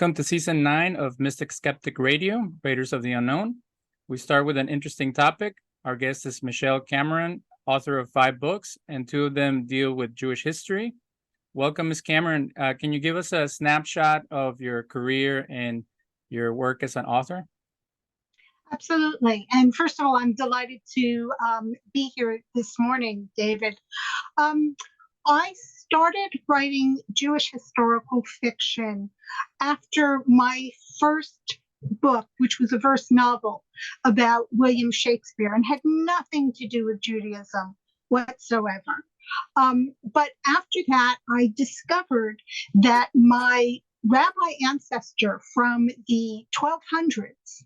Welcome to Season 9 of Mystic Skeptic Radio, Raiders of the Unknown. We start with an interesting topic. Our guest is Michelle Cameron, author of 5 books, and 2 of them deal with Jewish history. Welcome, Ms. Cameron. Can you give us a snapshot of your career and your work as an author? Absolutely. And first of all, I'm delighted to be here this morning, David. I started writing Jewish historical fiction after my first book, which was a verse novel about William Shakespeare and had nothing to do with Judaism whatsoever. But after that, I discovered that my rabbi ancestor from the 1200s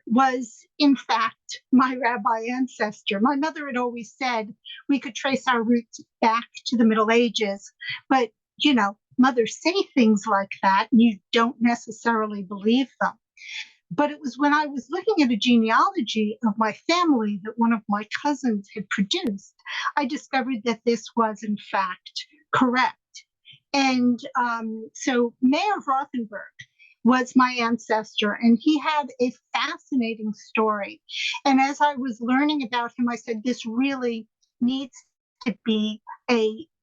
was in fact my rabbi ancestor. My mother had always said we could trace our roots back to the Middle Ages, but you know, mothers say things like that and you don't necessarily believe them. But it was when I was looking at a genealogy of my family that one of my cousins had produced, I discovered that this was in fact correct. And so Mayor Rothenberg was my ancestor, and he had a fascinating story. And as I was learning about him, I said, this really needs to be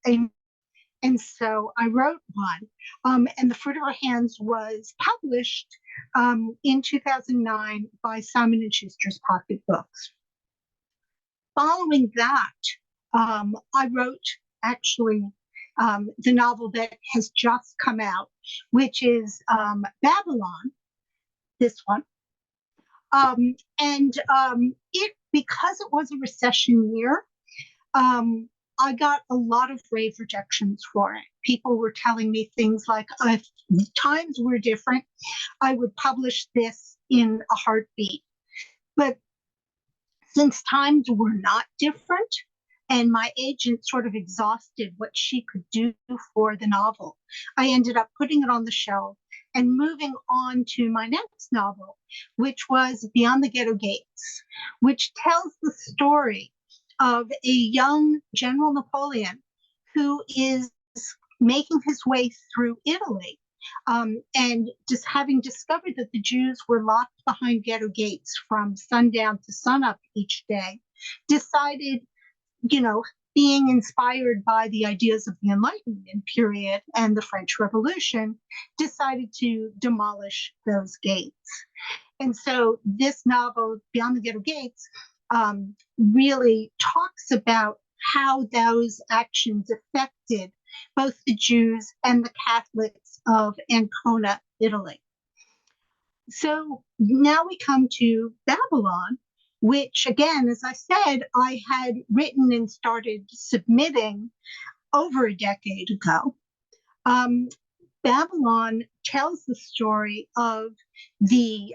and so I wrote one, and The Fruit of Our Hands was published in 2009 by Simon & Schuster's Pocket Books. Following that, I wrote actually the novel that has just come out, which is Babylon, this one. Because it was a recession year, I got a lot of rave rejections for it. People were telling me things like, if times were different, I would publish this in a heartbeat. But since times were not different, and my agent sort of exhausted what she could do for the novel, I ended up putting it on the shelf and moving on to my next novel, which was Beyond the Ghetto Gates, which tells the story of a young General Napoleon who is making his way through Italy, and just having discovered that the Jews were locked behind ghetto gates from sundown to sunup each day, decided, you know, being inspired by the ideas of the Enlightenment period and the French Revolution, decided to demolish those gates. And so this novel, Beyond the Ghetto Gates, really talks about how those actions affected both the Jews and the Catholics of Ancona, Italy. So now we come to Babylon, which, again, as I said, I had written and started submitting over a decade ago. Babylon tells the story of the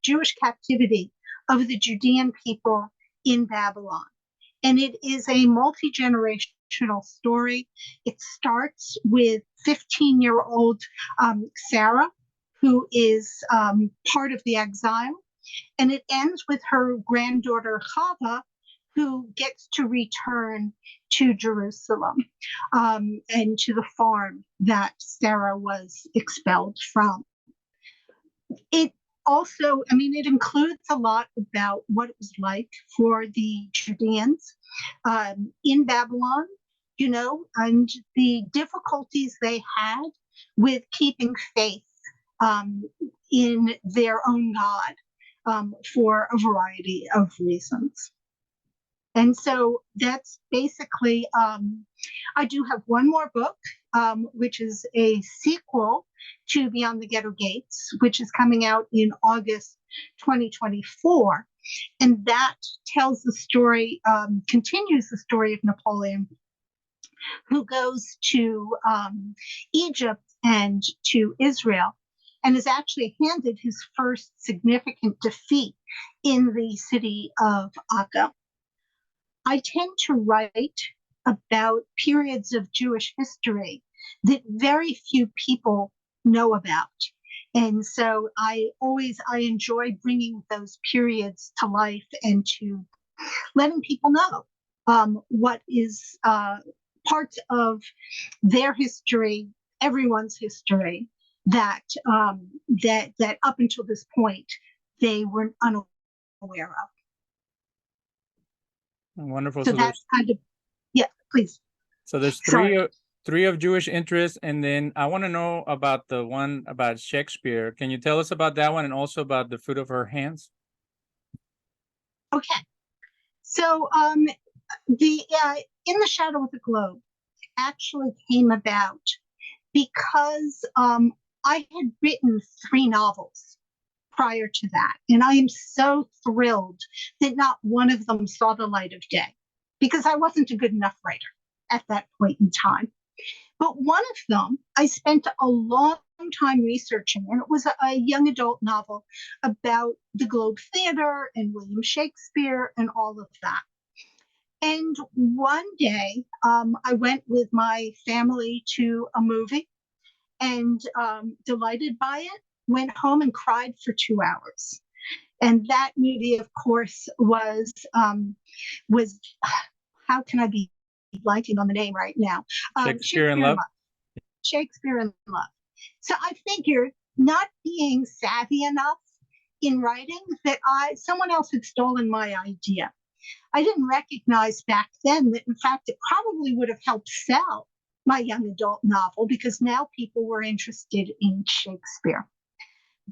Jewish captivity of the Judean people in Babylon. And it is a multi-generational story. It starts with 15-year-old Sarah, who is part of the exile. And it ends with her granddaughter Chava, who gets to return to Jerusalem and to the farm that Sarah was expelled from. It also, it includes a lot about what it was like for the Judeans in Babylon, you know, and the difficulties they had with keeping faith in their own God for a variety of reasons. And so that's basically, I do have one more book, which is a sequel to Beyond the Ghetto Gates, which is coming out in August 2024. And that tells the story, continues the story of Napoleon, who goes to Egypt and to Israel, and is actually handed his first significant defeat in the city of Akka. I tend to write about periods of Jewish history that very few people know about. And so I enjoy bringing those periods to life and to letting people know what is parts of their history, everyone's history, that that up until this point they were unaware of. Wonderful. So So that's there's kind of, yeah, please. so there's Sorry. three of Jewish interest, and then I want to know about the one about Shakespeare. Can you tell us about that one and also about the fruit of her hands? Okay. So the In the Shadow of the Globe actually came about because I had written 3 novels prior to that. And I am so thrilled that not one of them saw the light of day because I wasn't a good enough writer at that point in time. But one of them I spent a long time researching, and it was a young adult novel about the Globe Theater and William Shakespeare and all of that. And one day, I went with my family to a movie and delighted by it, went home and cried for 2 hours. And that movie, of course, was how can I be blanking on the name right now? Shakespeare in Shakespeare in Love. Love. Shakespeare in Love. So I figured, not being savvy enough in writing, that someone else had stolen my idea. I didn't recognize back then that, in fact, it probably would have helped sell my young adult novel because now people were interested in Shakespeare.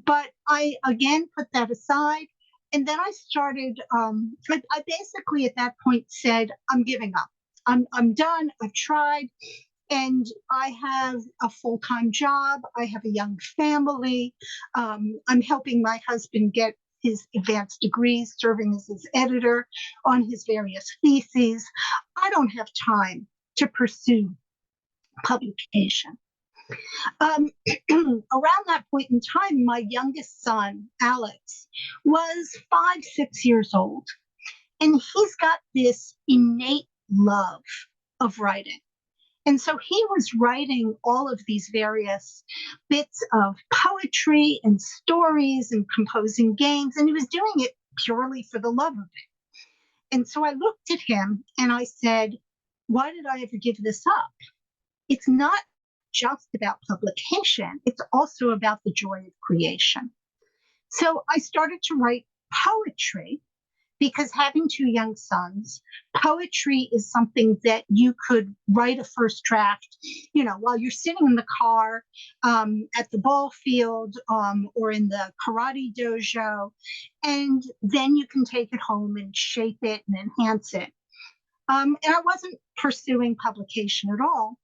But I again put that aside. And then I started, I basically at that point said, I'm giving up. I'm done. I've tried. And I have a full-time job. I have a young family. I'm helping my husband get his advanced degrees, serving as his editor on his various theses. I don't have time to pursue publication. Around that point in time, my youngest son, Alex, was 5, 6 years old. And he's got this innate love of writing. And so he was writing all of these various bits of poetry and stories and composing games, and he was doing it purely for the love of it. And so I looked at him and I said, why did I ever give this up? It's not just about publication, it's also about the joy of creation. So I started to write poetry because, having 2 young sons, poetry is something that you could write a first draft, while you're sitting in the car, at the ball field, or in the karate dojo, and then you can take it home and shape it and enhance it. And I wasn't pursuing publication at all.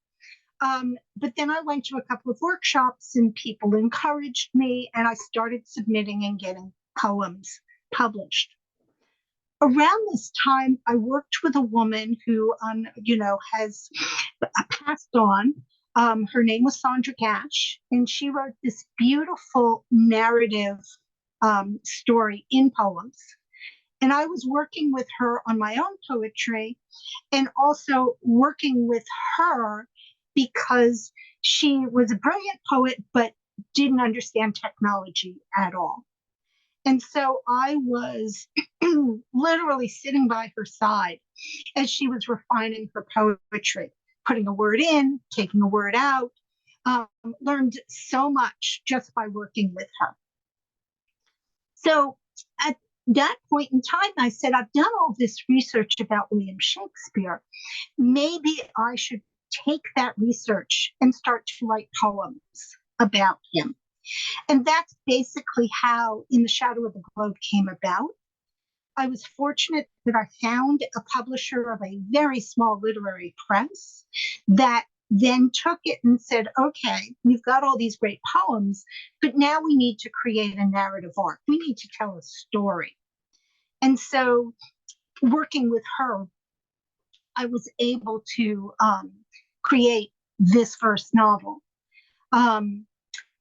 But then I went to a couple of workshops and people encouraged me, and I started submitting and getting poems published. Around this time, I worked with a woman who, has passed on. Her name was Sandra Gash, and she wrote this beautiful narrative story in poems. And I was working with her on my own poetry and also working with her because she was a brilliant poet, but didn't understand technology at all. And so I was literally sitting by her side as she was refining her poetry, putting a word in, taking a word out, learned so much just by working with her. So at that point in time, I said, I've done all this research about William Shakespeare. Maybe I should take that research and start to write poems about him. And that's basically how In the Shadow of the Globe came about. I was fortunate that I found a publisher of a very small literary press that then took it and said, okay, we've got all these great poems, but now we need to create a narrative arc. We need to tell a story. And so, working with her, I was able to create this first novel.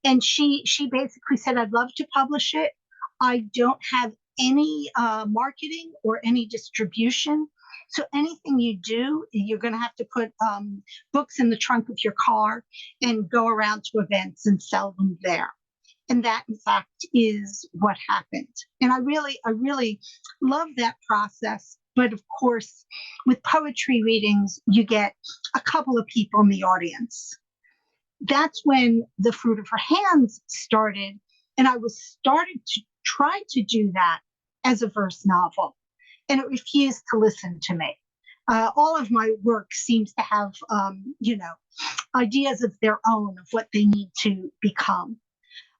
And she basically said, I'd love to publish it. I don't have any marketing or any distribution. So anything you do, you're going to have to put books in the trunk of your car and go around to events and sell them there. And that, in fact, is what happened. And I really love that process. But of course, with poetry readings, you get a couple of people in the audience. that's when the fruit of her hands started, and I was starting to try to do that as a verse novel, and it refused to listen to me. All of my work seems to have, ideas of their own of what they need to become.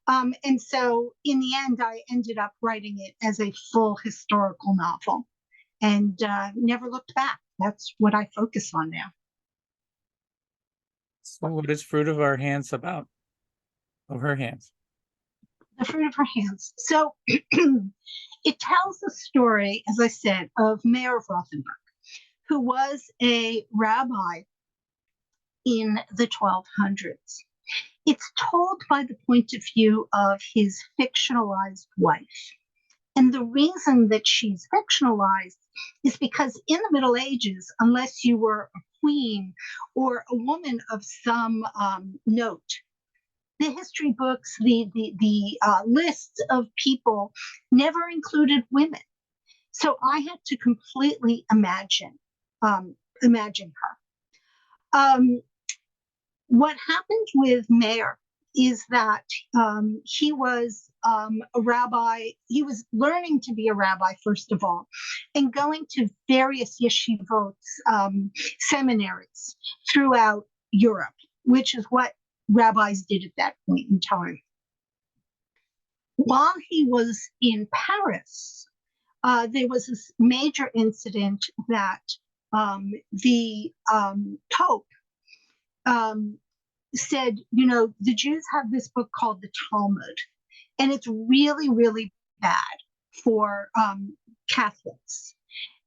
And so in the end, I ended up writing it as a full historical novel and never looked back. That's what I focus on now. So what is Fruit of Our Hands about? Of her hands? The fruit of her hands. So it tells the story, as I said, of Mayor of Rothenburg, who was a rabbi in the 1200s. It's told by the point of view of his fictionalized wife. And the reason that she's fictionalized is because in the Middle Ages, unless you were a queen or a woman of some note, the history books, the lists of people never included women. So I had to completely imagine her. What happened with Meir is that he was a rabbi. He was learning to be a rabbi, first of all, and going to various yeshivot, seminaries throughout Europe, which is what rabbis did at that point in time. While he was in Paris, there was this major incident that the Pope said, the Jews have this book called the Talmud, and it's really, really bad for Catholics.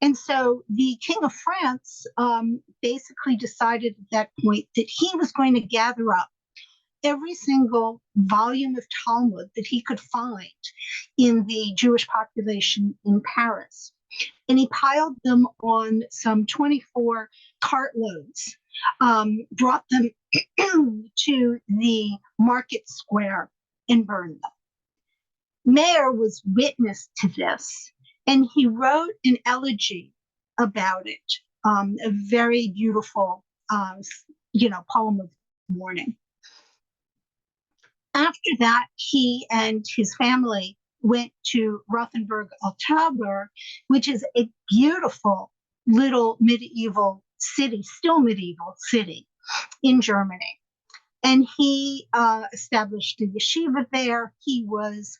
And so the King of France basically decided at that point that he was going to gather up every single volume of Talmud that he could find in the Jewish population in Paris. And he piled them on some 24 cartloads, brought them to the market square and burned them. Meir was witness to this, and he wrote an elegy about it, a very beautiful, poem of mourning. After that, he and his family went to Rothenburg Altaber, which is a beautiful little medieval city, still medieval city in Germany. And he established a yeshiva there. He was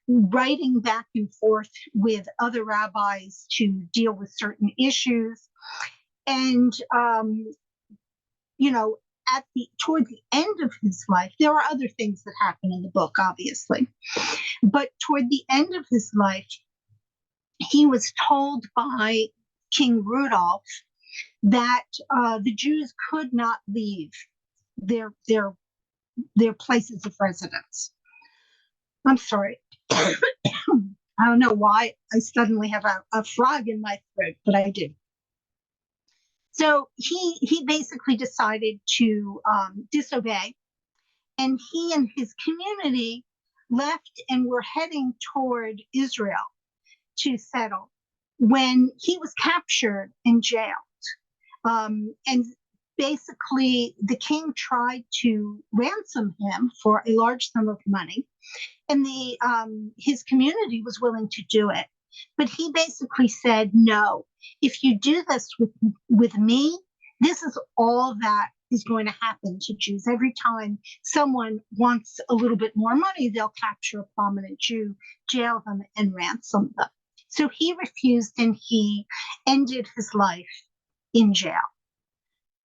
writing back and forth with other rabbis to deal with certain issues. And, toward the end of his life, there are other things that happen in the book, obviously. But toward the end of his life, he was told by King Rudolph that the Jews could not leave their places of residence. I'm sorry. I don't know why I suddenly have a frog in my throat, but I do. So he basically decided to disobey, and he and his community left and were heading toward Israel to settle when he was captured and jailed. And basically, the king tried to ransom him for a large sum of money, and his community was willing to do it. But he basically said, no, if you do this with me, this is all that is going to happen to Jews. Every time someone wants a little bit more money, they'll capture a prominent Jew, jail them, and ransom them. So he refused, and he ended his life in jail.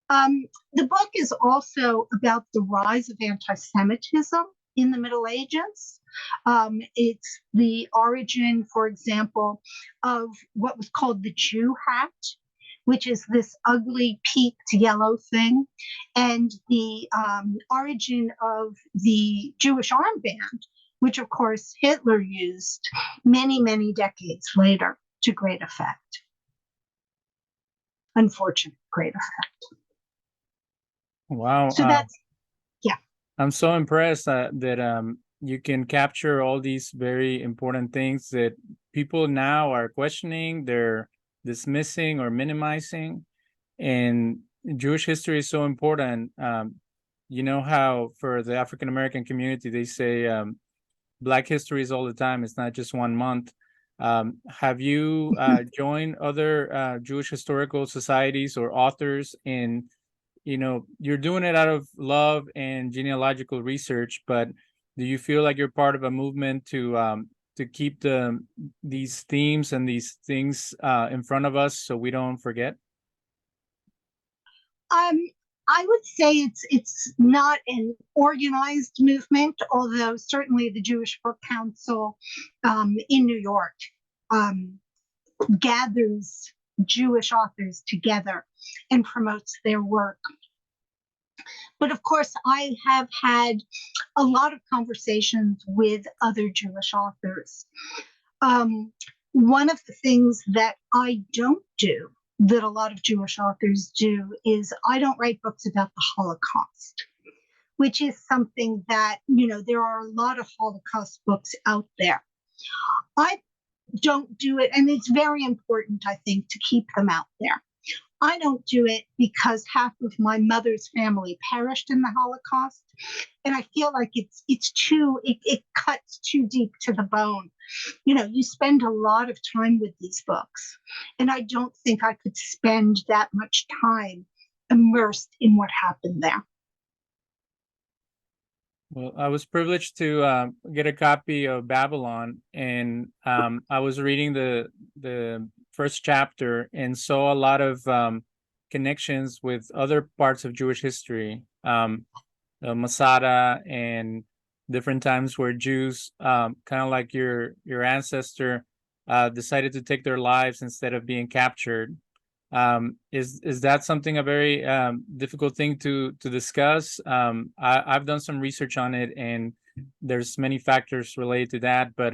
The book is also about the rise of anti-Semitism in the Middle Ages. It's the origin, for example, of what was called the Jew hat, which is this ugly peaked yellow thing, and the origin of the Jewish armband, which of course Hitler used many, many decades later to great effect. Unfortunate great effect. Wow. So that's, I'm so impressed that you can capture all these very important things that people now are questioning, they're dismissing or minimizing. And Jewish history is so important. you know how for the African American community they say Black history is all the time. It's not just 1 month. Have you joined other Jewish historical societies or authors in, you're doing it out of love and genealogical research, but do you feel like you're part of a movement to keep these themes and these things in front of us so we don't forget? Um, I would say it's not an organized movement, although certainly the Jewish Book Council in New York um, gathers Jewish authors together and promotes their work. But of course, I have had a lot of conversations with other Jewish authors. One of the things that I don't do, that a lot of Jewish authors do, is I don't write books about the Holocaust, which is something that, there are a lot of Holocaust books out there. I don't do it, and it's very important, I think, to keep them out there. I don't do it because half of my mother's family perished in the Holocaust, and I feel like it cuts too deep to the bone. You spend a lot of time with these books, and I don't think I could spend that much time immersed in what happened there. Well, I was privileged to get a copy of Babylon, and I was reading the first chapter and saw a lot of connections with other parts of Jewish history, Masada, and different times where Jews, kind of like your ancestor, decided to take their lives instead of being captured. Is that something a very difficult thing to discuss? I've done some research on it, and there's many factors related to that. But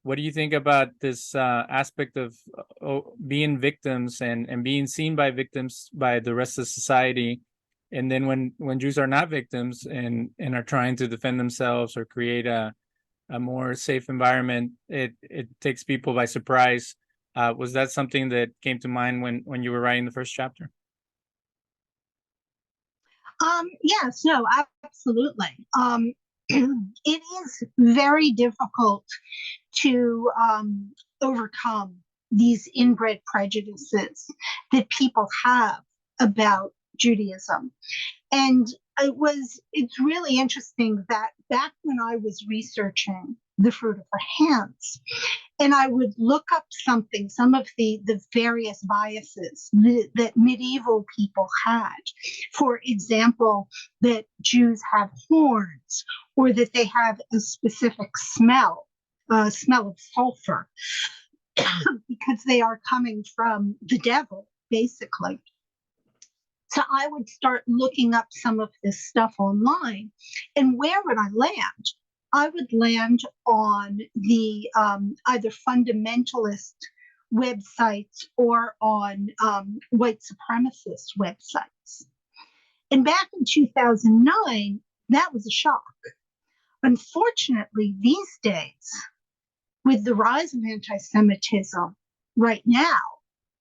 what do you think about this aspect of being victims and being seen by victims by the rest of society? And then when Jews are not victims and are trying to defend themselves or create a more safe environment, it takes people by surprise. Was that something that came to mind when you were writing the first chapter? Yes, no, absolutely. It is very difficult to overcome these inbred prejudices that people have about Judaism. And it's really interesting that back when I was researching The Fruit of Her Hands, and I would look up some of the various biases that medieval people had. For example, that Jews have horns, or that they have a specific smell of sulfur, because they are coming from the devil, basically. So I would start looking up some of this stuff online. And where would I land? I would land on the either fundamentalist websites or on white supremacist websites. And back in 2009, that was a shock. Unfortunately, these days, with the rise of anti-Semitism right now,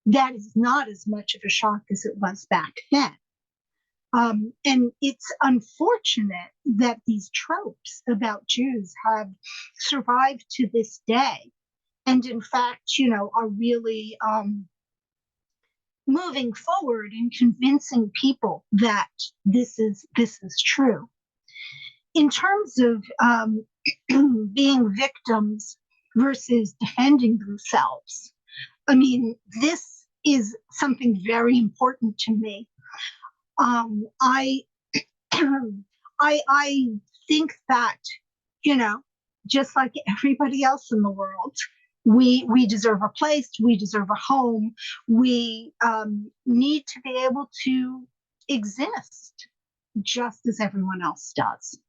that is not as much of a shock as it was back then. And it's unfortunate that these tropes about Jews have survived to this day. And in fact, are really moving forward and convincing people that this is true. In terms of being victims versus defending themselves, I mean, this is something very important to me. I I think that, just like everybody else in the world, we deserve a place, we deserve a home, we need to be able to exist just as everyone else does.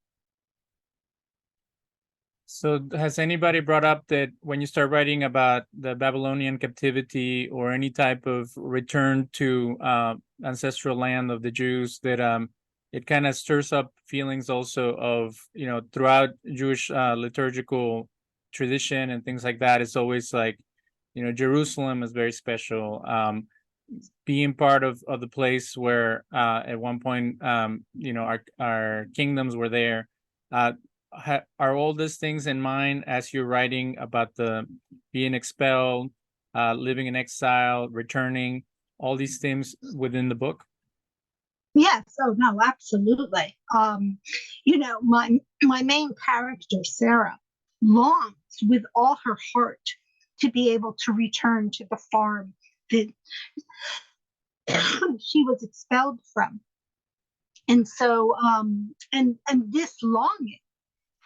So has anybody brought up that when you start writing about the Babylonian captivity or any type of return to ancestral land of the Jews, that it kind of stirs up feelings also of, throughout Jewish liturgical tradition and things like that? It's always like, Jerusalem is very special. being part of the place where at one point our kingdoms were there. Are all these things in mind as you're writing about the being expelled, living in exile, returning, all these themes within the book? Yes, oh no, absolutely. My main character, Sarah, longs with all her heart to be able to return to the farm that she was expelled from. And so and this longing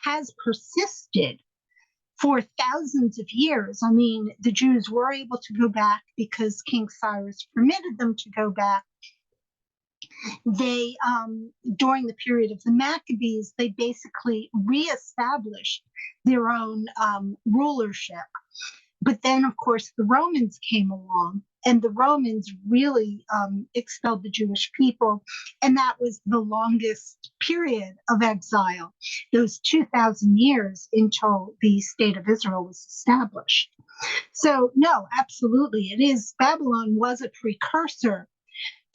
has persisted for thousands of years. I mean, the Jews were able to go back because King Cyrus permitted them to go back. They, during the period of the Maccabees, they basically reestablished their own rulership. But then, of course, the Romans came along, and the Romans really expelled the Jewish people. And that was the longest period of exile, those 2,000 years until the state of Israel was established. So, no, absolutely. Babylon was a precursor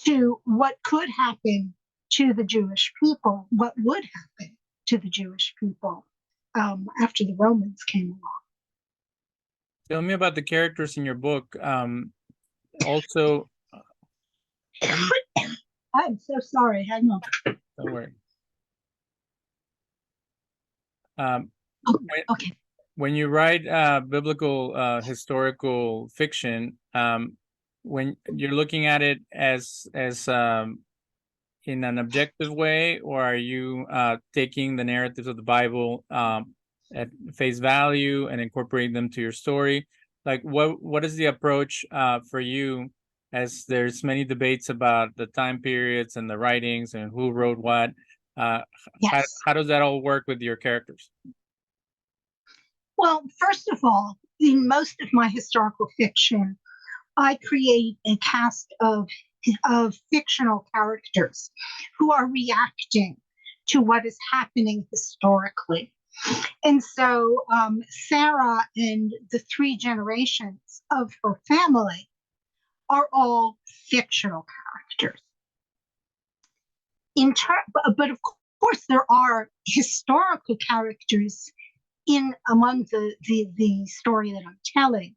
to what could happen to the Jewish people, what would happen to the Jewish people after the Romans came along. Tell me about the characters in your book. Also, I'm so sorry. Hang on. don't worry. Okay. When you write biblical historical fiction, when you're looking at it as in an objective way, or are you taking the narratives of the Bible at face value and incorporating them to your story? Like, what is the approach for you, as there's many debates about the time periods and the writings and who wrote what? Yes. How does that all work with your characters? Well, first of all, in most of my historical fiction, I create a cast of fictional characters who are reacting to what is happening historically. And so Sarah and the three generations of her family are all fictional characters. But of course, there are historical characters in among the story that I'm telling.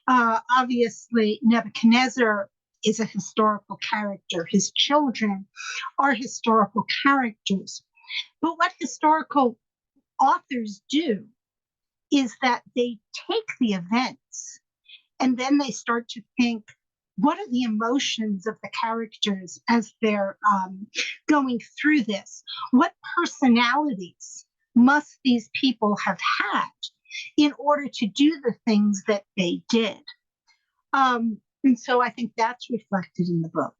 Obviously, Nebuchadnezzar is a historical character. His children are historical characters. But what historical authors do is that they take the events and then they start to think, what are the emotions of the characters as they're going through this? What personalities must these people have had in order to do the things that they did? And so I think that's reflected in the book.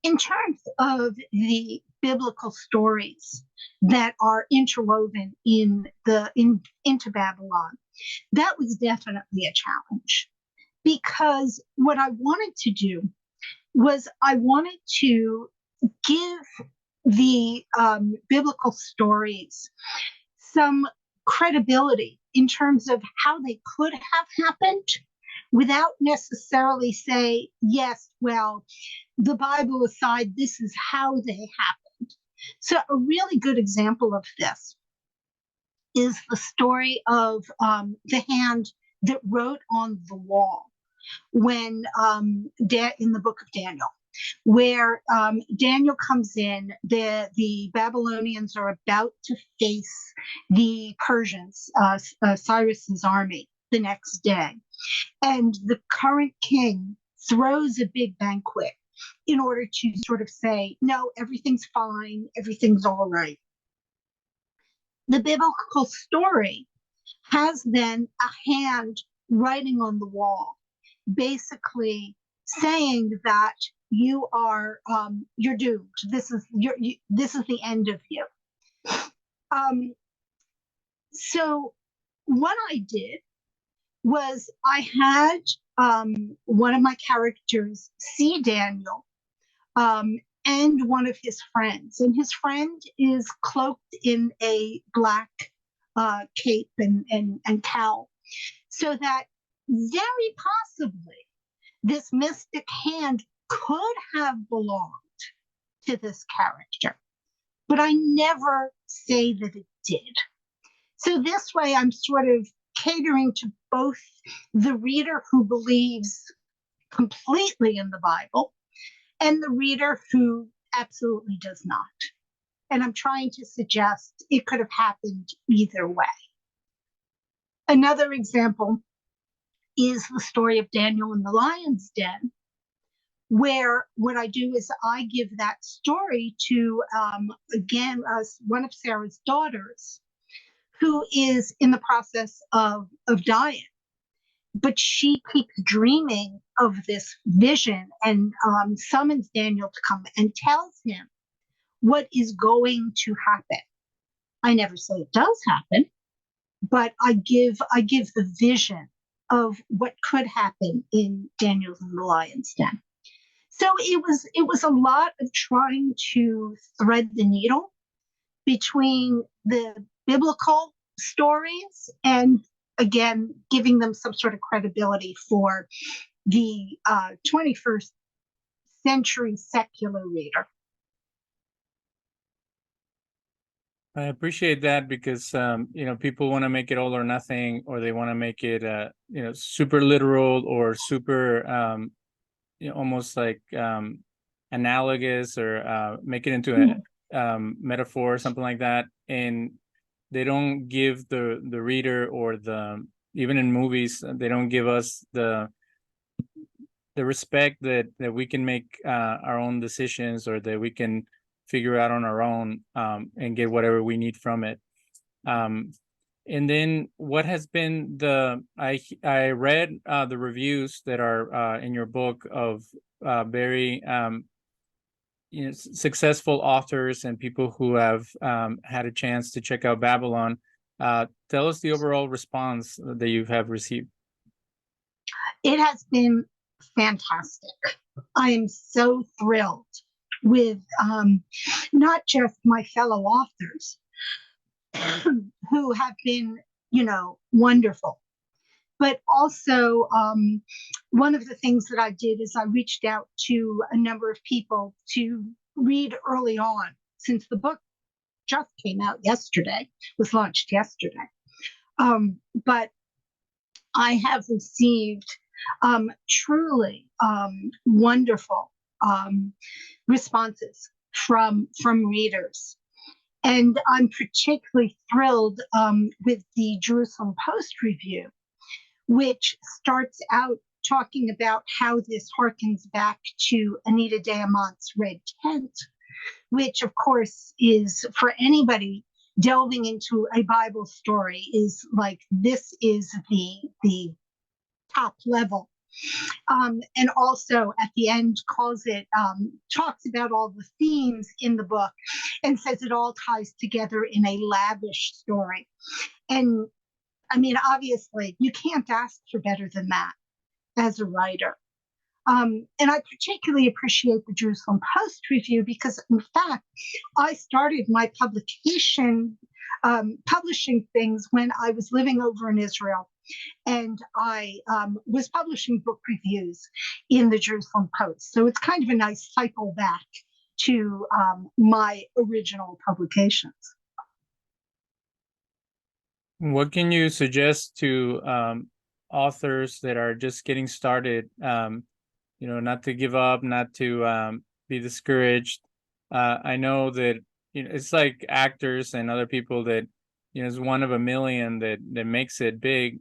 In terms of the biblical stories that are interwoven into Babylon, that was definitely a challenge, because what I wanted to do was I wanted to give the biblical stories some credibility in terms of how they could have happened, without necessarily say, yes, well, the Bible aside, this is how they happened. So a really good example of this is the story of the hand that wrote on the wall when in the book of Daniel, where Daniel comes in. The Babylonians are about to face the Persians, Cyrus's army, the next day. And the current king throws a big banquet in order to sort of say, no, everything's fine, everything's all right. The biblical story has then a hand writing on the wall, basically saying that you are you're doomed. This is the end of you. So what I did was I had one of my characters see Daniel and one of his friends. And his friend is cloaked in a black cape and cowl. So that very possibly this mystic hand could have belonged to this character, but I never say that it did. So this way, I'm sort of catering to both the reader who believes completely in the Bible and the reader who absolutely does not. And I'm trying to suggest it could have happened either way. Another example is the story of Daniel in the lion's den, where what I do is I give that story to, again, one of Sarah's daughters, who is in the process of dying. But she keeps dreaming of this vision and summons Daniel to come and tells him what is going to happen. I never say it does happen, but I give the vision of what could happen in Daniel's in the lion's den. So it was a lot of trying to thread the needle between the biblical stories and, again, giving them some sort of credibility for the 21st century secular reader. I appreciate that because people want to make it all or nothing, or they want to make it super literal or super almost like analogous, or make it into a metaphor or something like that, and they don't give the reader, or even in movies, they don't give us the respect that we can make our own decisions, or that we can figure out on our own, and get whatever we need from it. And then what has been I read the reviews that are in your book of very successful authors and people who have had a chance to check out Babylon. Tell us the overall response that you have received. It has been fantastic. I am so thrilled with not just my fellow authors who have been, wonderful, but also one of the things that I did is I reached out to a number of people to read early on, since the book just came out yesterday, was launched yesterday. But I have received truly wonderful responses from readers. And I'm particularly thrilled with the Jerusalem Post review, which starts out talking about how this harkens back to Anita Diamant's Red Tent, which of course is, for anybody delving into a Bible story, is like, this is the top level. And also at the end talks about all the themes in the book and says it all ties together in a lavish story. And I mean, obviously, you can't ask for better than that as a writer. And I particularly appreciate the Jerusalem Post review because, in fact, I started my publishing things when I was living over in Israel. And I was publishing book reviews in the Jerusalem Post. So it's kind of a nice cycle back to my original publications. What can you suggest to authors that are just getting started, not to give up, not to be discouraged? I know that it's like actors and other people that is one of a million that makes it big.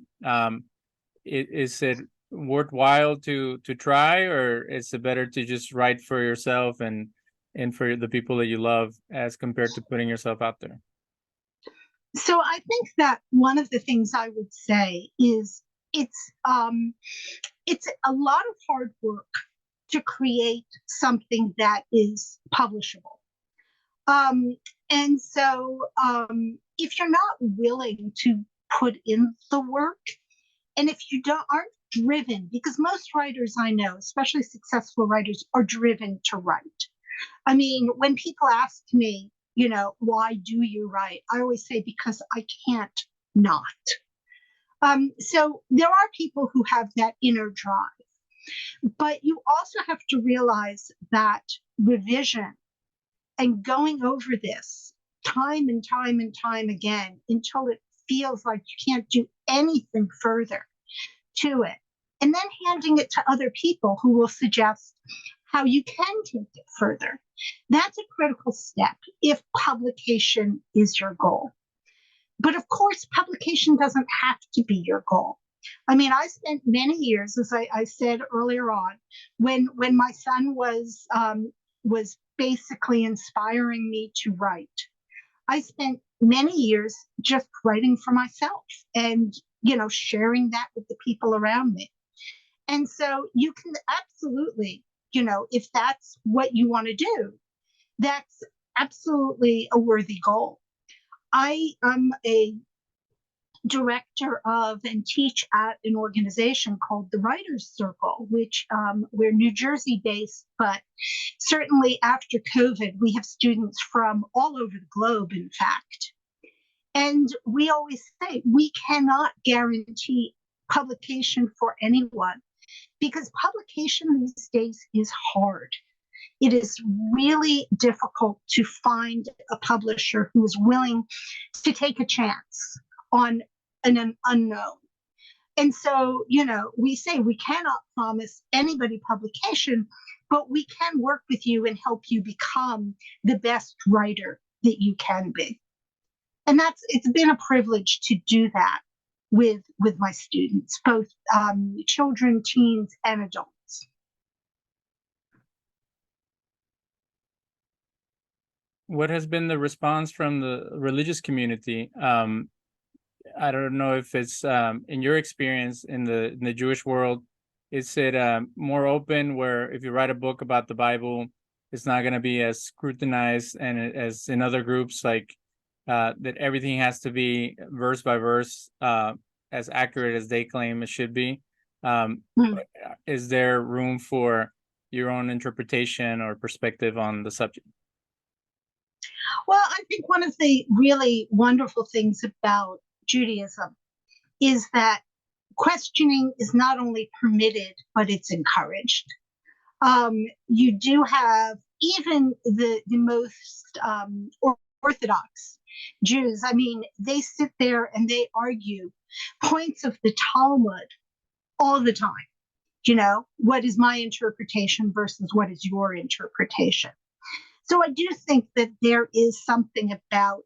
Is it worthwhile to try, or is it better to just write for yourself and for the people that you love, as compared to putting yourself out there? So I think that one of the things I would say is it's a lot of hard work to create something that is publishable. And so if you're not willing to put in the work, and if you aren't driven, because most writers I know, especially successful writers, are driven to write. I mean, when people ask me, why do you write? I always say, because I can't not. So there are people who have that inner drive. But you also have to realize that revision and going over this time and time and time again until it feels like you can't do anything further to it, and then handing it to other people who will suggest how you can take it further. That's a critical step if publication is your goal. But of course, publication doesn't have to be your goal. I mean, I spent many years, as I said earlier on, when my son was basically inspiring me to write. I spent many years just writing for myself and sharing that with the people around me. And so you can absolutely, if that's what you want to do, that's absolutely a worthy goal. I am a director of and teach at an organization called the Writers Circle, which we're New Jersey based, but certainly after COVID, we have students from all over the globe, in fact. And we always say we cannot guarantee publication for anyone because publication these days is hard. It is really difficult to find a publisher who is willing to take a chance on an unknown. And so, we say we cannot promise anybody publication, but we can work with you and help you become the best writer that you can be. And it's been a privilege to do that with my students, both children, teens, and adults. What has been the response from the religious community? I don't know if it's in your experience in the Jewish world, is it more open where if you write a book about the Bible, it's not going to be as scrutinized and as in other groups, like that everything has to be verse by verse as accurate as they claim it should be? Is there room for your own interpretation or perspective on the subject? Well, I think one of the really wonderful things about Judaism is that questioning is not only permitted, but it's encouraged. You do have even the most Orthodox Jews. I mean, they sit there and they argue points of the Talmud all the time. What is my interpretation versus what is your interpretation? So I do think that there is something about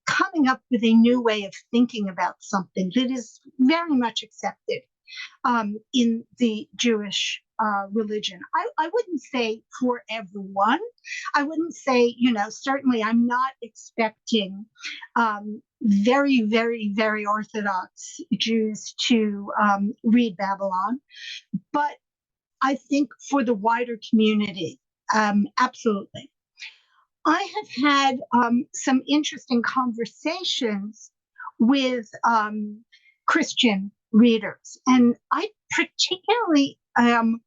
coming up with a new way of thinking about something that is very much accepted in the Jewish religion. I wouldn't say for everyone. I wouldn't say, certainly I'm not expecting very, very, very Orthodox Jews to read Babylon, but I think for the wider community, absolutely. I have had some interesting conversations with Christian readers, and I particularly am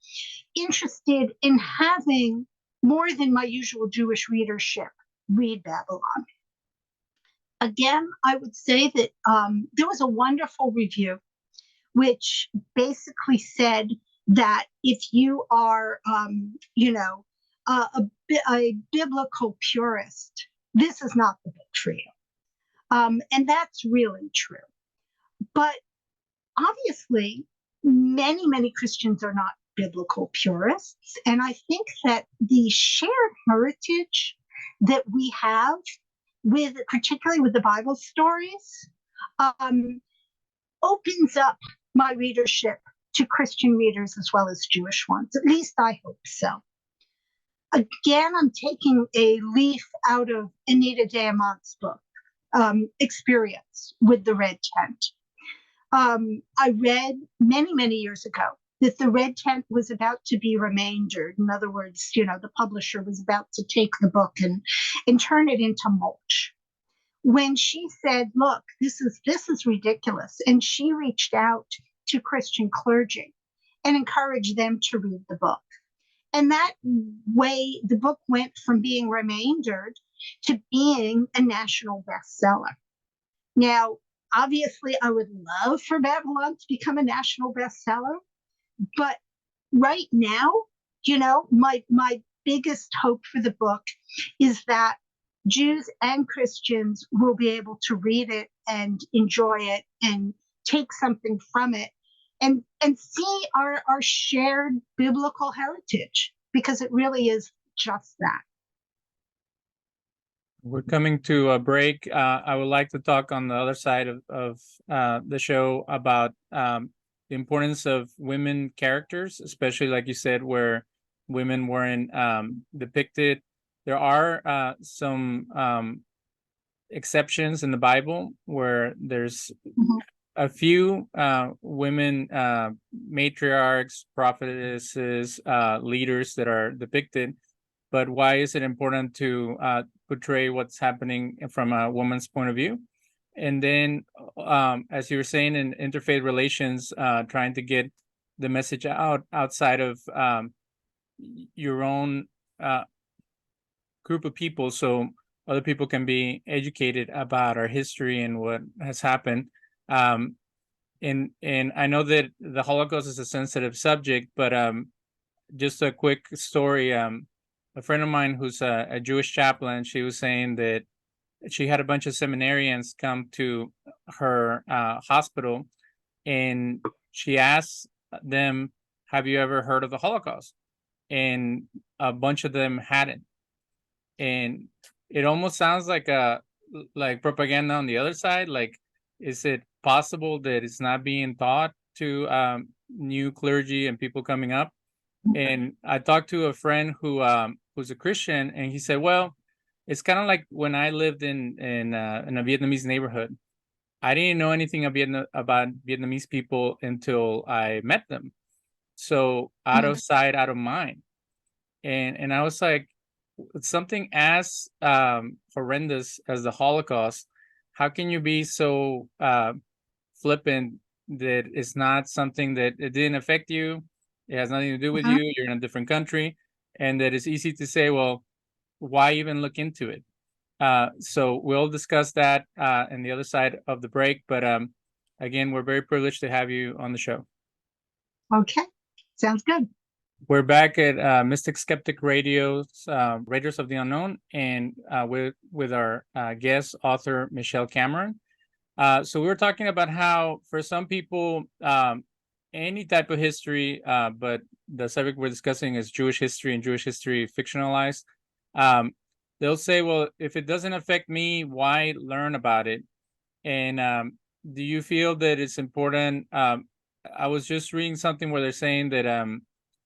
interested in having more than my usual Jewish readership read Babylon. Again, I would say that there was a wonderful review which basically said that if you are, a biblical purist, this is not the book for you. And that's really true. But obviously, many, many Christians are not biblical purists. And I think that the shared heritage that we have particularly with the Bible stories, opens up my readership to Christian readers as well as Jewish ones. At least I hope so. Again, I'm taking a leaf out of Anita Diamant's book, Experience with the Red Tent. I read many, many years ago that the Red Tent was about to be remaindered. In other words, the publisher was about to take the book and turn it into mulch. When she said, look, this is ridiculous, and she reached out to Christian clergy and encouraged them to read the book. And that way, the book went from being remaindered to being a national bestseller. Now, Obviously, I would love for Babylon to become a national bestseller, but right now, my biggest hope for the book is that Jews and Christians will be able to read it and enjoy it and take something from it and see our shared biblical heritage, because it really is just that. We're coming to a break. I would like to talk on the other side of the show about the importance of women characters, especially like you said, where women weren't depicted. There are some exceptions in the Bible where there's a few women matriarchs, prophetesses, leaders that are depicted. But why is it important to portray what's happening from a woman's point of view? And then, as you were saying, in interfaith relations, trying to get the message outside of your own group of people, so other people can be educated about our history and what has happened. And I know that the Holocaust is a sensitive subject, but just a quick story. A friend of mine who's a Jewish chaplain, she was saying that she had a bunch of seminarians come to her hospital, and she asked them, "Have you ever heard of the Holocaust?" And a bunch of them hadn't. And it almost sounds like propaganda on the other side. Like, is it possible that it's not being taught to new clergy and people coming up? And I talked to a friend who's a Christian, and he said, "Well, it's kind of like when I lived in a Vietnamese neighborhood. I didn't know anything about Vietnamese people until I met them. So out of sight, out of mind." And I was like, something as horrendous as the Holocaust, how can you be so flippant that it's not something that it didn't affect you? It has nothing to do with you. You're in a different country, and that it's easy to say, well, why even look into it? So we'll discuss that in the other side of the break. But again, we're very privileged to have you on the show. Okay, sounds good. We're back at Mystic Skeptic Radio's Raiders of the Unknown, and with our guest author Michelle Cameron. So we were talking about how for some people, any type of history, but the subject we're discussing is Jewish history and Jewish history fictionalized. They'll say, well, if it doesn't affect me, why learn about it? And do you feel that it's important? I was just reading something where they're saying that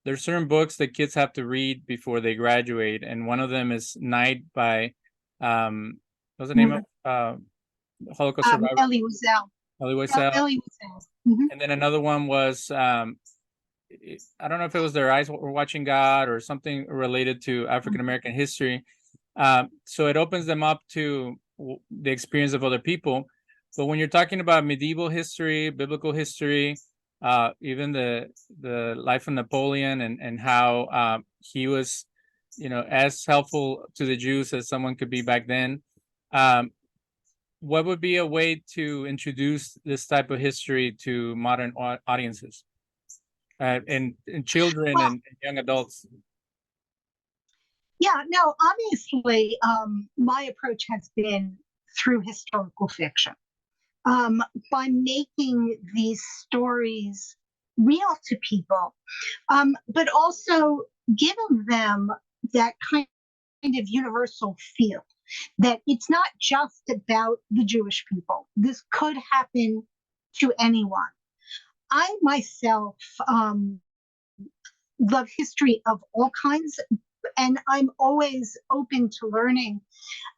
there's certain books that kids have to read before they graduate, and one of them is Night by what's the name of Holocaust survivor? Elie Wiesel. Elie Wiesel. Elie Wiesel. And then another one was I don't know if it was Their Eyes Were Watching God or something related to African American history. So it opens them up to the experience of other people. But when you're talking about medieval history, biblical history, even the life of Napoleon and how he was, as helpful to the Jews as someone could be back then, what would be a way to introduce this type of history to modern audiences and children and young adults? Yeah, no, obviously, my approach has been through historical fiction. By making these stories real to people, but also giving them that kind of universal feel that it's not just about the Jewish people. This could happen to anyone. I myself love history of all kinds, and I'm always open to learning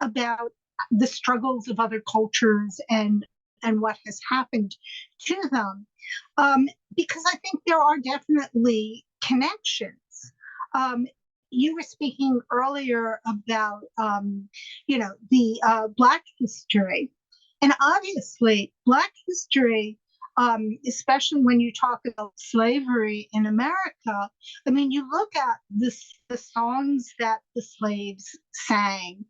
about the struggles of other cultures and what has happened to them, because I think there are definitely connections. You were speaking earlier about, the Black history, and obviously Black history, especially when you talk about slavery in America. I mean, you look at the songs that the slaves sang,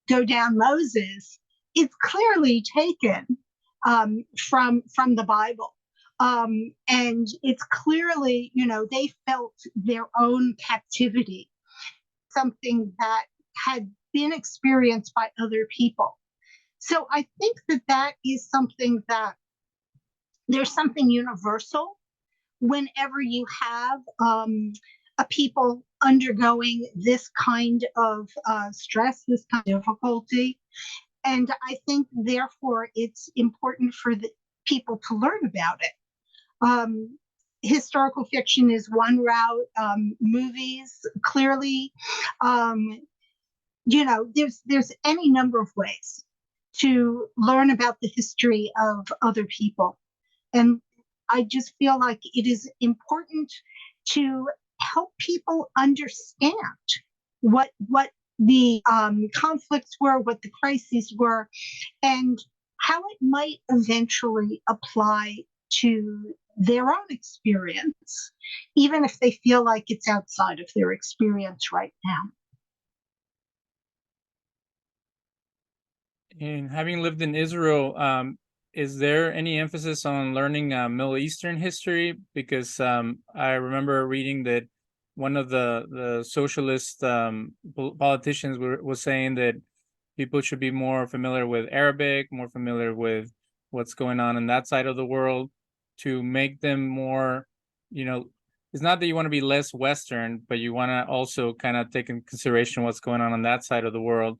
Go Down Moses. It's clearly taken from the Bible. And it's clearly, they felt their own captivity, something that had been experienced by other people. So I think that is something that there's something universal whenever you have a people undergoing this kind of stress, this kind of difficulty. And I think, therefore, it's important for the people to learn about it. Historical fiction is one route. Movies, clearly, there's any number of ways to learn about the history of other people. And I just feel like it is important to help people understand what the conflicts were, what the crises were, and how it might eventually apply to their own experience, even if they feel like it's outside of their experience right now. And having lived in Israel, is there any emphasis on learning Middle Eastern history? Because I remember reading that one of the socialist politicians was saying that people should be more familiar with Arabic, more familiar with what's going on in that side of the world, to make them more, it's not that you want to be less Western, but you want to also kind of take in consideration what's going on that side of the world.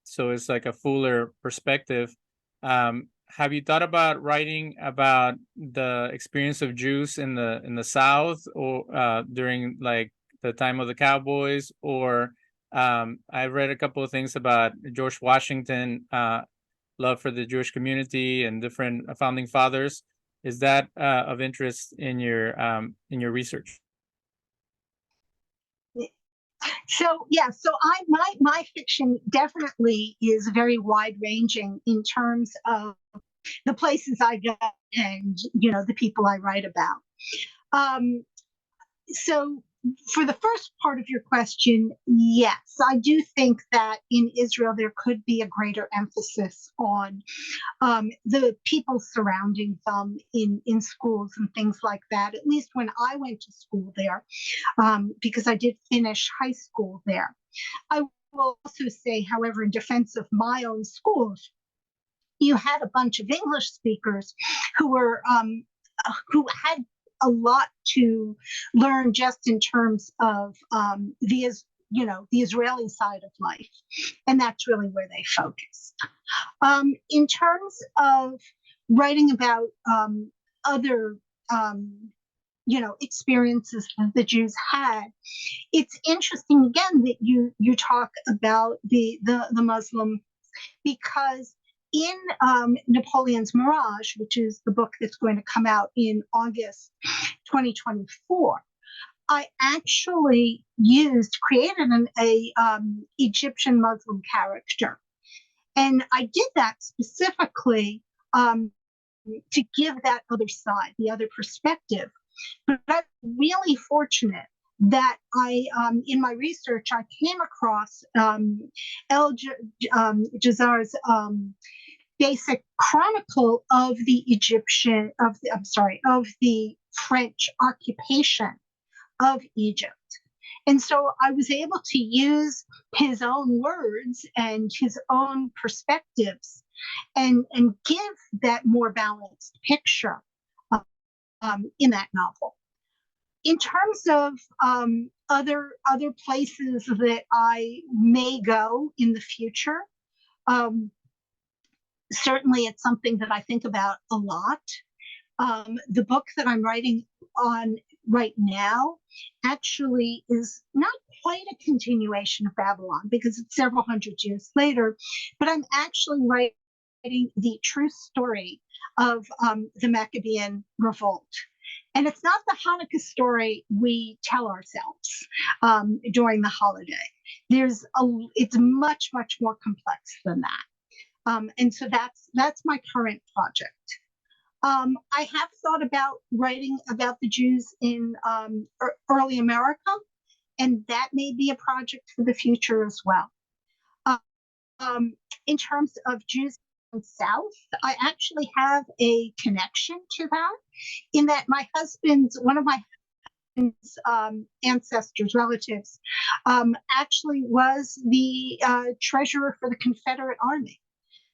So it's like a fuller perspective. Have you thought about writing about the experience of Jews in the South, or during like the time of the cowboys? Or I read a couple of things about George Washington, love for the Jewish community and different founding fathers. Is that of interest in your research? So yeah, so my fiction definitely is very wide ranging in terms of the places I go and the people I write about. So for the first part of your question, yes, I do think that in Israel there could be a greater emphasis on the people surrounding them in schools and things like that. At least when I went to school there, because I did finish high school there. I will also say, however, in defense of my own schools, you had a bunch of English speakers who had a lot to learn just in terms of the Israeli side of life, and that's really where they focused. In terms of writing about other experiences that the Jews had, it's interesting again that you talk about the Muslim, because in Napoleon's Mirage, which is the book that's going to come out in August 2024, I actually created an Egyptian Muslim character. And I did that specifically to give that other side, the other perspective. But I'm really fortunate that in my research, I came across El Jazar's basic chronicle of the French occupation of Egypt. And so I was able to use his own words and his own perspectives and give that more balanced picture in that novel. In terms of other places that I may go in the future, certainly it's something that I think about a lot. The book that I'm writing on right now actually is not quite a continuation of Babylon, because it's several hundred years later, but I'm actually writing the true story of the Maccabean revolt. And it's not the Hanukkah story we tell ourselves during the holiday. It's much, much more complex than that. And so that's my current project. I have thought about writing about the Jews in early America, and that may be a project for the future as well. In terms of Jews south, I actually have a connection to that, in that one of my husband's ancestors, relatives, actually was the treasurer for the Confederate Army.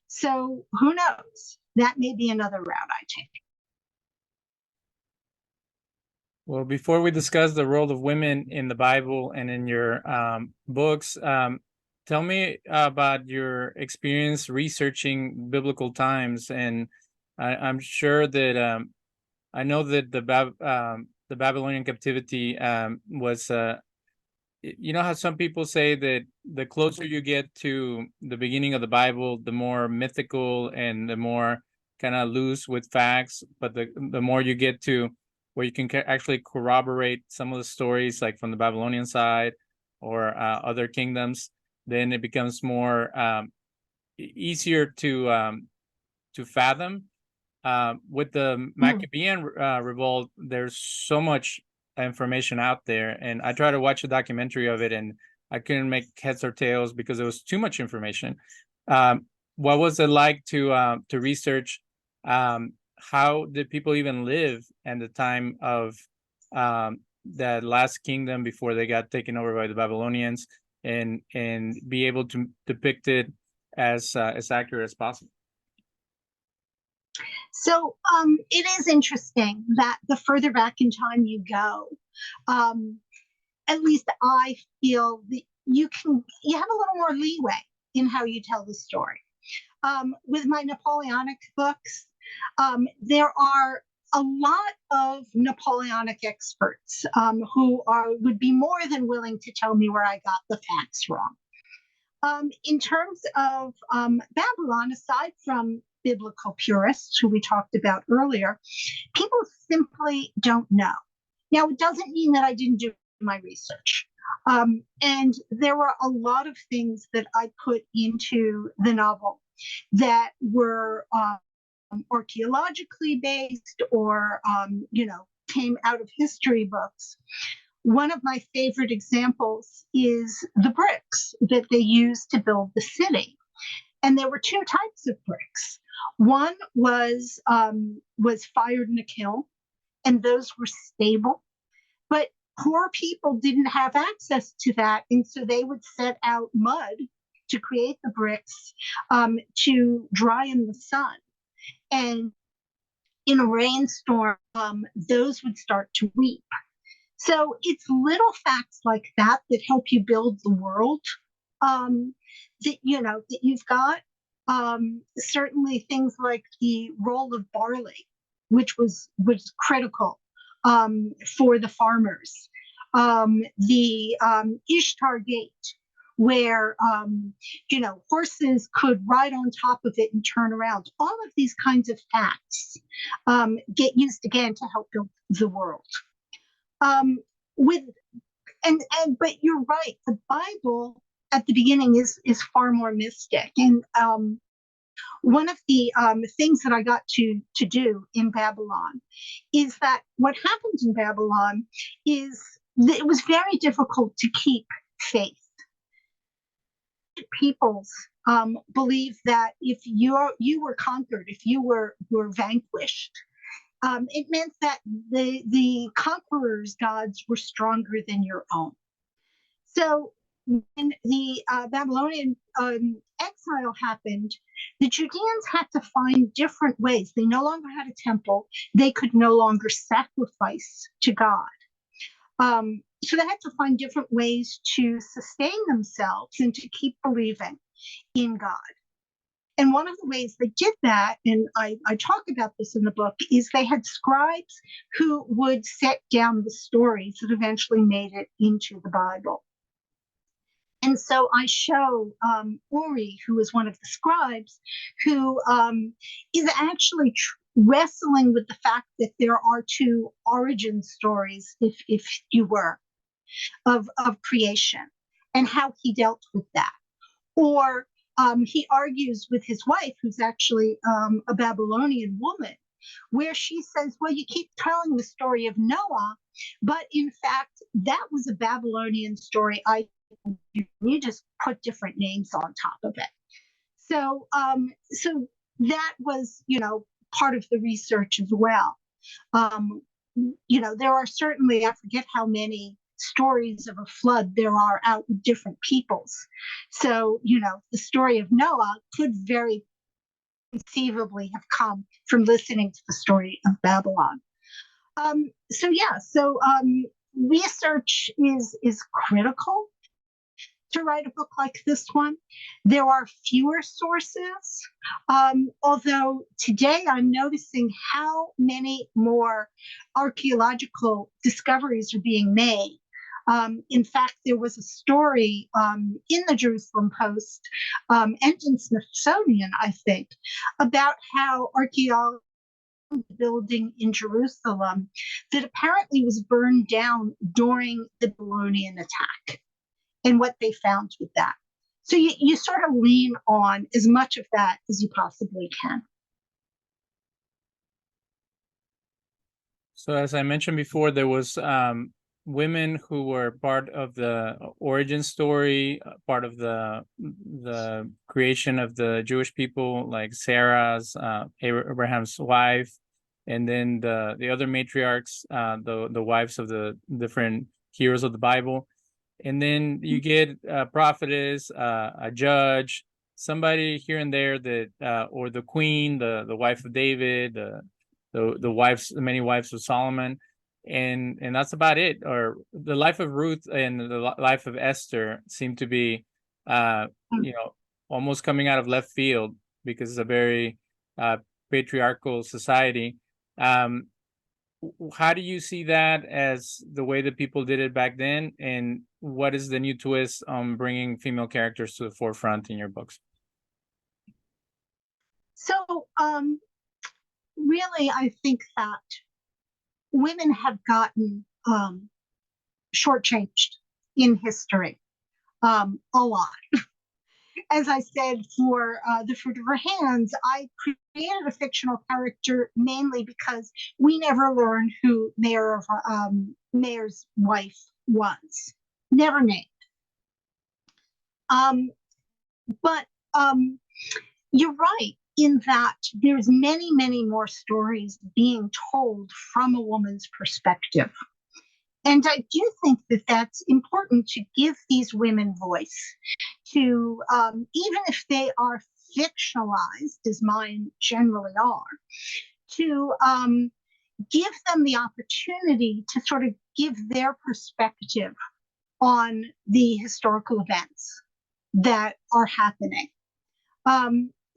So who knows? That may be another route I take. Well, before we discuss the role of women in the Bible and in your books, tell me about your experience researching biblical times. And I'm sure that I know that the Babylonian captivity was, you know how some people say that the closer you get to the beginning of the Bible, the more mythical and the more kind of loose with facts, but the more you get to where you can actually corroborate some of the stories, like from the Babylonian side or other kingdoms, then it becomes more easier to fathom. With the Maccabean revolt, there's so much information out there, and I tried to watch a documentary of it, and I couldn't make heads or tails because there was too much information. What was it like to research? How did people even live at the time of that last kingdom before they got taken over by the Babylonians, and be able to depict it as accurate as possible? So it is interesting that the further back in time you go, at least I feel that you have a little more leeway in how you tell the story. With my Napoleonic books, there are a lot of Napoleonic experts who would be more than willing to tell me where I got the facts wrong. In terms of Babylon, aside from biblical purists who we talked about earlier, people simply don't know. Now, it doesn't mean that I didn't do my research. And there were a lot of things that I put into the novel that were archaeologically based or, came out of history books. One of my favorite examples is the bricks that they used to build the city. And there were two types of bricks. One was fired in a kiln, and those were stable. But poor people didn't have access to that, and so they would set out mud to create the bricks to dry in the sun. And in a rainstorm, those would start to weep. So it's little facts like that that help you build the world that you've got. Certainly things like the role of barley, which was critical for the farmers. The Ishtar Gate, where horses could ride on top of it and turn around. All of these kinds of facts get used again to help build the world. But you're right, the Bible at the beginning is far more mystic. And one of the things that I got to do in Babylon is that what happened in Babylon is that it was very difficult to keep faith. Peoples believe that if you were conquered, if you were vanquished, it meant that the conqueror's gods were stronger than your own. So when the Babylonian exile happened, the Judeans had to find different ways. They no longer had a temple. They could no longer sacrifice to God. So they had to find different ways to sustain themselves and to keep believing in God. And one of the ways they did that, and I talk about this in the book, is they had scribes who would set down the stories that eventually made it into the Bible. And so I show Uri, who is one of the scribes, who is actually wrestling with the fact that there are two origin stories, if you were, of creation, and how he dealt with that. Or he argues with his wife, who's actually a Babylonian woman, where she says, well, you keep telling the story of Noah, but in fact, that was a Babylonian story. You just put different names on top of it. So that was, part of the research as well. Um, there are certainly, I forget how many stories of a flood there are out with different peoples. So, the story of Noah could very conceivably have come from listening to the story of Babylon. So research is critical to write a book like this one. There are fewer sources, although today I'm noticing how many more archaeological discoveries are being made. In fact, there was a story in the Jerusalem Post and in Smithsonian, I think, about how archaeology building in Jerusalem that apparently was burned down during the Babylonian attack and what they found with that. So you sort of lean on as much of that as you possibly can. So as I mentioned before, there was women who were part of the origin story, part of the creation of the Jewish people, like Sarah's Abraham's wife, and then the other matriarchs, the wives of the different heroes of the Bible. And then you get a prophetess, a judge, somebody here and there that, or the queen, the wife of David, the many wives of Solomon, and that's about it. Or the life of Ruth and the life of Esther seem to be, you know, almost coming out of left field because it's a very patriarchal society. Um, how do you see that as the way that people did it back then, and what is the new twist on bringing female characters to the forefront in your books? So, really, I think that women have gotten shortchanged in history a lot. As I said, for The Fruit of Her Hands, I created a fictional character mainly because we never learned who Mayor's wife was. Never named. But you're right in that there's many, many more stories being told from a woman's perspective. And I do think that that's important to give these women voice, to even if they are fictionalized, as mine generally are, to give them the opportunity to sort of give their perspective on the historical events that are happening.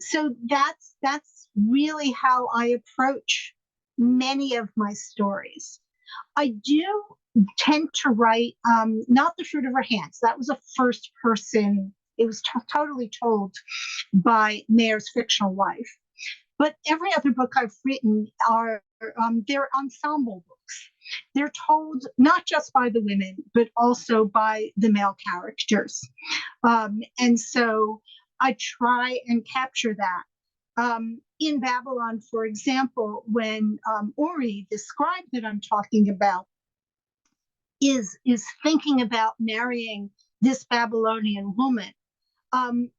So that's really how I approach many of my stories. I do tend to write not The Fruit of Her Hands. That was a first person. It was totally told by Mayer's fictional wife. But every other book I've written are they're ensemble books. They're told not just by the women, but also by the male characters. And so I try and capture that. In Babylon, for example, when Uri, the scribe that I'm talking about, is thinking about marrying this Babylonian woman,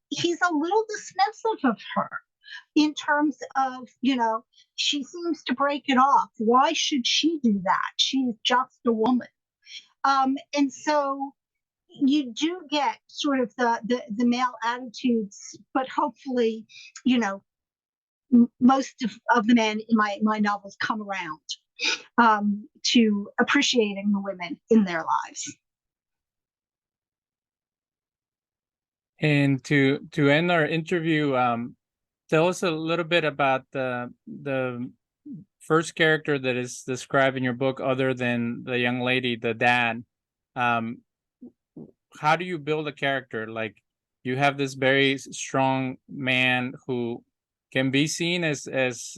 he's a little dismissive of her in terms of, she seems to break it off. Why should she do that? She's just a woman. And so you do get sort of the male attitudes, but hopefully, most of the men in my novels come around to appreciating the women in their lives. And to end our interview, tell us a little bit about the first character that is described in your book, other than the young lady, the dad. How do you build a character? Like, you have this very strong man who can be seen as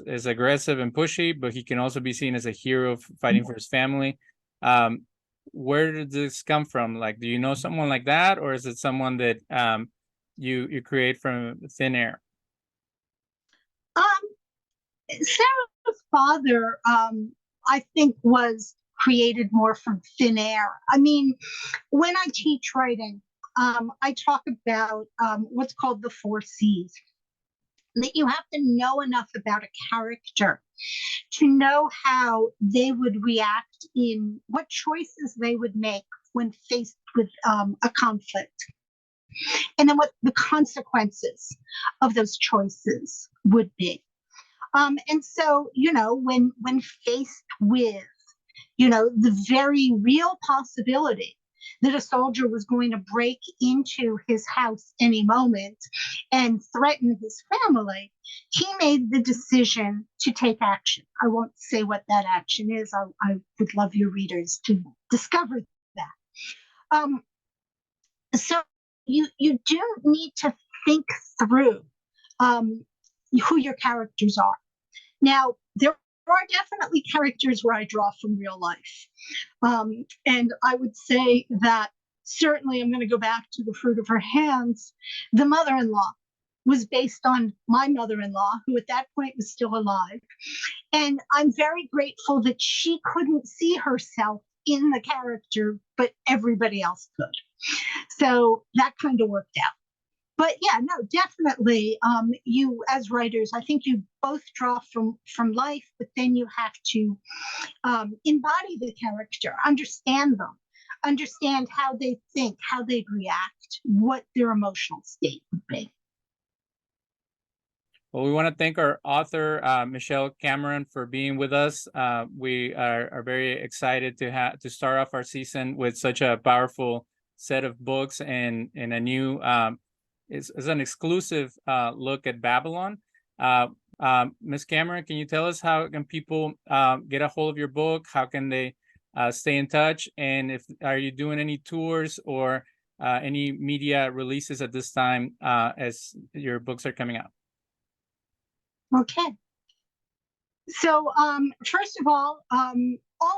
aggressive and pushy, but he can also be seen as a hero fighting for his family. Where did this come from? Like, do you know someone like that, or is it someone that you create from thin air? Sarah's father, I think, was created more from thin air. I mean, when I teach writing, I talk about what's called the 4 C's. that you have to know enough about a character to know how they would react, in what choices they would make when faced with a conflict, and then what the consequences of those choices would be. And so, when faced with, the very real possibility that a soldier was going to break into his house any moment and threaten his family, he made the decision to take action. I won't say what that action is. I would love your readers to discover that. So you do need to think through who your characters are. Now, there are definitely characters where I draw from real life. And I would say that certainly I'm going to go back to The Fruit of Her Hands. The mother-in-law was based on my mother-in-law, who at that point was still alive. And I'm very grateful that she couldn't see herself in the character, but everybody else could. So that kind of worked out. But yeah, no, definitely. You as writers, I think you both draw from life, but then you have to embody the character, understand them, understand how they think, how they'd react, what their emotional state would be. Well, we want to thank our author, Michelle Cameron, for being with us. We are very excited to start off our season with such a powerful set of books and a new is an exclusive look at Babylon. Ms. Cameron, can you tell us how can people get a hold of your book? How can they stay in touch? And are you doing any tours or any media releases at this time as your books are coming out? Okay. So first of all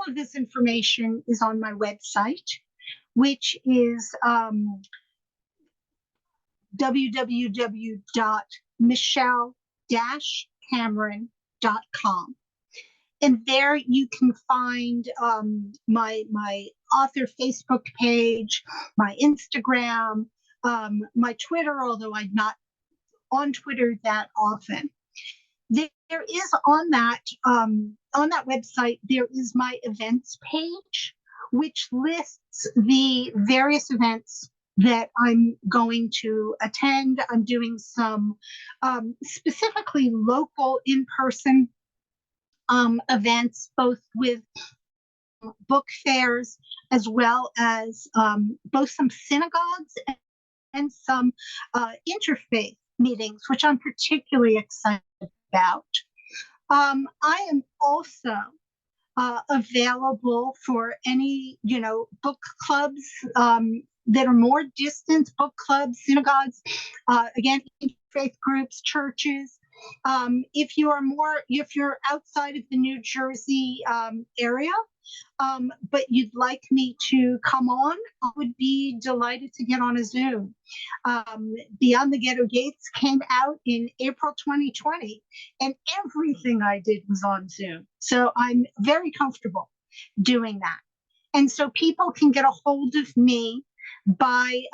of this information is on my website, which is www.michelle-cameron.com. And there you can find my author Facebook page, my Instagram, my Twitter, although I'm not on Twitter that often. There is on that website, there is my events page, which lists the various events that I'm going to attend. I'm doing some specifically local in-person events, both with book fairs as well as both some synagogues and some interfaith meetings, which I'm particularly excited about. I am also available for any, book clubs that are more distant, book clubs, synagogues, again, faith groups, churches. If you're outside of the New Jersey area, but you'd like me to come on, I would be delighted to get on a Zoom. Beyond the Ghetto Gates came out in April 2020, and everything I did was on Zoom. So I'm very comfortable doing that. And so people can get a hold of me by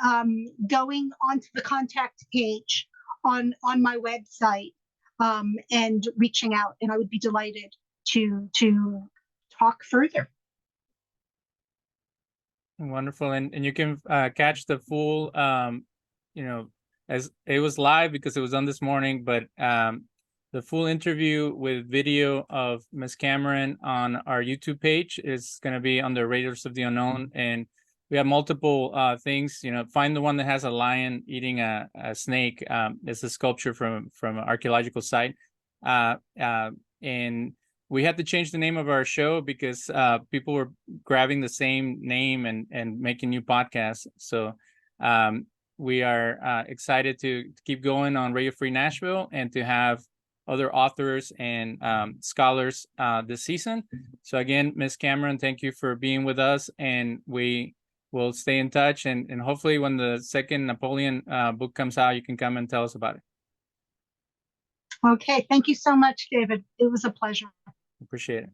going onto the contact page on my website and reaching out, and I would be delighted to talk further. Wonderful. And you can catch the full, as it was live because it was on this morning, but the full interview with video of Ms. Cameron on our YouTube page is going to be on the Raiders of the Unknown. And we have multiple things, find the one that has a lion eating a snake. It's a sculpture from an archaeological site. And we had to change the name of our show because people were grabbing the same name and making new podcasts. So we are excited to keep going on Radio Free Nashville and to have other authors and scholars this season. So again, Ms. Cameron, thank you for being with us, and we will stay in touch. And hopefully when the second Napoleon book comes out, you can come and tell us about it. Okay, thank you so much, David. It was a pleasure. Appreciate it.